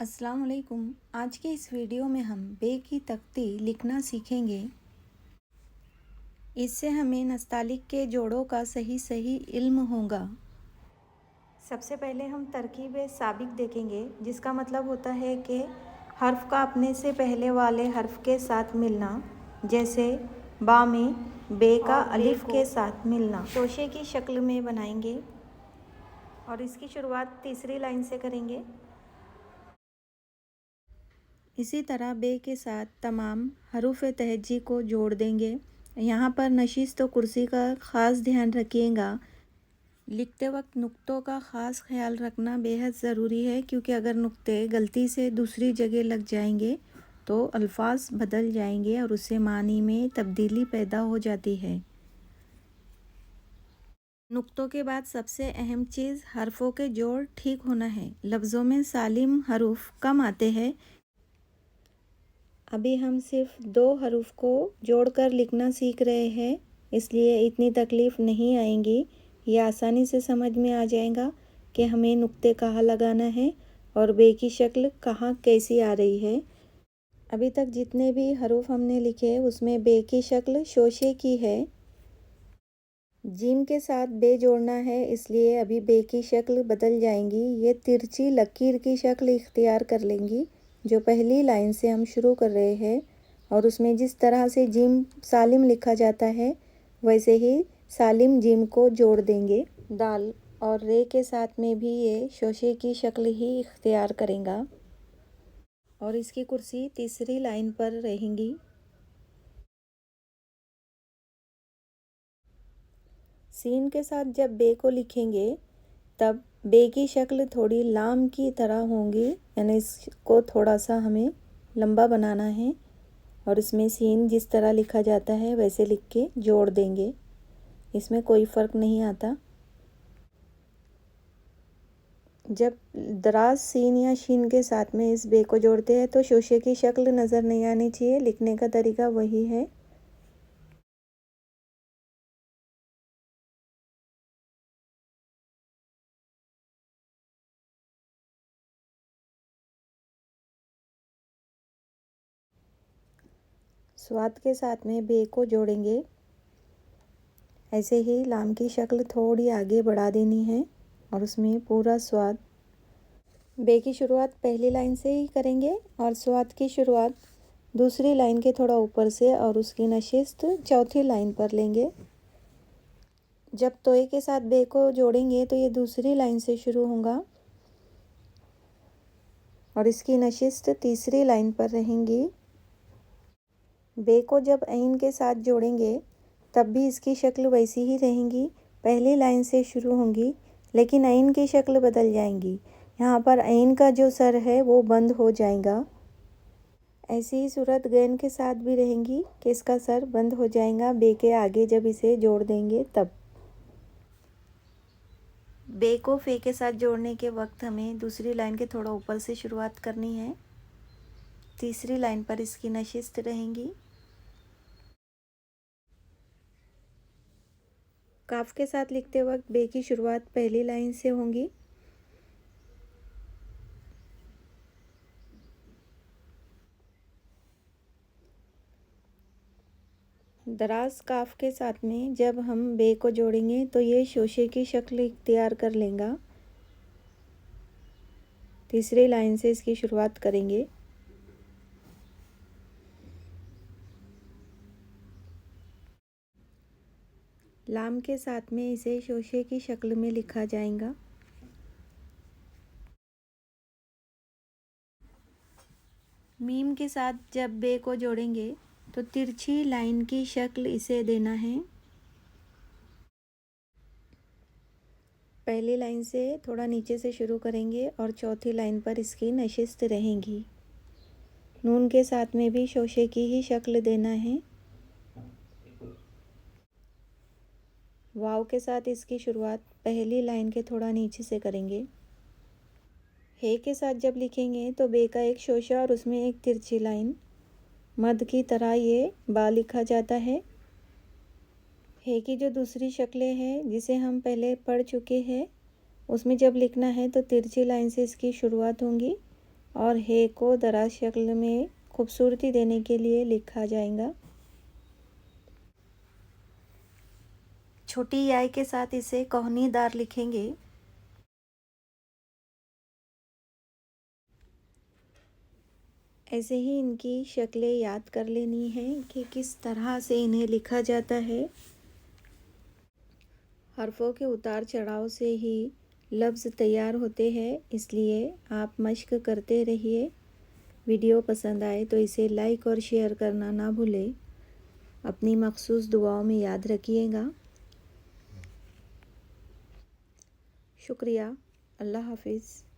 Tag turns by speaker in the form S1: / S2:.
S1: अस्सलाम वालेकुम। आज के इस वीडियो में हम बे की तख्ती लिखना सीखेंगे। इससे हमें नस्तालिक के जोड़ों का सही इल्म होगा। सबसे पहले हम तरकीब साबिक देखेंगे, जिसका मतलब होता है कि हर्फ का अपने से पहले वाले हर्फ के साथ मिलना। जैसे बा में बे का अलिफ के साथ मिलना शोशे की शक्ल में बनाएंगे और इसकी शुरुआत तीसरी लाइन से करेंगे। इसी तरह बे के साथ तमाम हरूफ तहज्जी को जोड़ देंगे। यहाँ पर नशिस्त व कुर्सी का ख़ास ध्यान रखिएगा। लिखते वक्त नुक्तों का ख़ास ख्याल रखना बेहद ज़रूरी है, क्योंकि अगर नुक्ते गलती से दूसरी जगह लग जाएंगे तो अल्फाज बदल जाएंगे और उससे मानी में तब्दीली पैदा हो जाती है। नुक्तों के बाद सबसे अहम चीज़ हरफों के जोड़ ठीक होना है। लफ्ज़ों में सालिम हरूफ कम आते हैं। अभी हम सिर्फ 2 हरूफ को जोड़कर लिखना सीख रहे हैं, इसलिए इतनी तकलीफ़ नहीं आएंगी। ये आसानी से समझ में आ जाएगा कि हमें नुक्ते कहाँ लगाना है और बे की शक्ल कहाँ कैसी आ रही है। अभी तक जितने भी हरूफ हमने लिखे उसमें बे की शक्ल शोशे की है। जीम के साथ बे जोड़ना है, इसलिए अभी बे की शक्ल बदल जाएंगी। ये तिरछी लकीर की शक्ल इख्तियार कर लेंगी, जो पहली लाइन से हम शुरू कर रहे हैं। और उसमें जिस तरह से जीम सालिम लिखा जाता है, वैसे ही सालिम जीम को जोड़ देंगे। दाल और रे के साथ में भी ये शोशे की शक्ल ही इख्तियार करेगा और इसकी कुर्सी तीसरी लाइन पर रहेंगी। सीन के साथ जब बे को लिखेंगे तब बे की शक्ल थोड़ी लाम की तरह होंगी, यानी इसको थोड़ा सा हमें लंबा बनाना है और इसमें सीन जिस तरह लिखा जाता है वैसे लिख के जोड़ देंगे। इसमें कोई फ़र्क नहीं आता। जब दराज सीन या शीन के साथ में इस बे को जोड़ते हैं तो शोशे की शक्ल नज़र नहीं आनी चाहिए। लिखने का तरीका वही है। स्वाद के साथ में बे को जोड़ेंगे। ऐसे ही लाम की शक्ल थोड़ी आगे बढ़ा देनी है और उसमें पूरा स्वाद। बे की शुरुआत पहली लाइन से ही करेंगे और स्वाद की शुरुआत दूसरी लाइन के थोड़ा ऊपर से और उसकी नशिस्त चौथी लाइन पर लेंगे। जब तोए के साथ बे को जोड़ेंगे तो ये दूसरी लाइन से शुरू होगा और इसकी नशिस्त तीसरी लाइन पर रहेंगी। बे को जब ऐन के साथ जोड़ेंगे तब भी इसकी शक्ल वैसी ही रहेंगी। पहली लाइन से शुरू होंगी, लेकिन ऐन की शक्ल बदल जाएंगी। यहाँ पर ऐन का जो सर है वो बंद हो जाएगा। ऐसी ही सूरत गैन के साथ भी रहेंगी कि इसका सर बंद हो जाएगा बे के आगे जब इसे जोड़ देंगे तब। बे को फे के साथ जोड़ने के वक्त हमें दूसरी लाइन के थोड़ा ऊपर से शुरुआत करनी है। तीसरी लाइन पर इसकी नशिस्त रहेंगी। काफ के साथ लिखते वक्त बे की शुरुआत पहली लाइन से होंगी। दराज काफ के साथ में जब हम बे को जोड़ेंगे तो ये शोशे की शक्ल इख्तियार कर लेगा। तीसरी लाइन से इसकी शुरुआत करेंगे। लाम के साथ में इसे शोशे की शक्ल में लिखा जाएगा। मीम के साथ जब बे को जोड़ेंगे तो तिरछी लाइन की शक्ल इसे देना है। पहली लाइन से थोड़ा नीचे से शुरू करेंगे और चौथी लाइन पर इसकी नशिस्त रहेंगी। नून के साथ में भी शोशे की ही शक्ल देना है। वाव के साथ इसकी शुरुआत पहली लाइन के थोड़ा नीचे से करेंगे। हे के साथ जब लिखेंगे तो बे का एक शोशा और उसमें एक तिरछी लाइन, मद की तरह ये बा लिखा जाता है। हे की जो दूसरी शक्लें हैं जिसे हम पहले पढ़ चुके हैं, उसमें जब लिखना है तो तिरछी लाइन से इसकी शुरुआत होंगी और हे को दराज शक्ल में खूबसूरती देने के लिए लिखा जाएगा। छोटी याय के साथ इसे कोहनीदार लिखेंगे। ऐसे ही इनकी शक्लें याद कर लेनी है कि किस तरह से इन्हें लिखा जाता है। हर्फ़ों के उतार चढ़ाव से ही लफ्ज़ तैयार होते हैं, इसलिए आप मश्क करते रहिए। वीडियो पसंद आए तो इसे लाइक और शेयर करना ना भूलें। अपनी मखसूस दुआओं में याद रखिएगा। शुक्रिया। अल्लाह हाफ़िज़।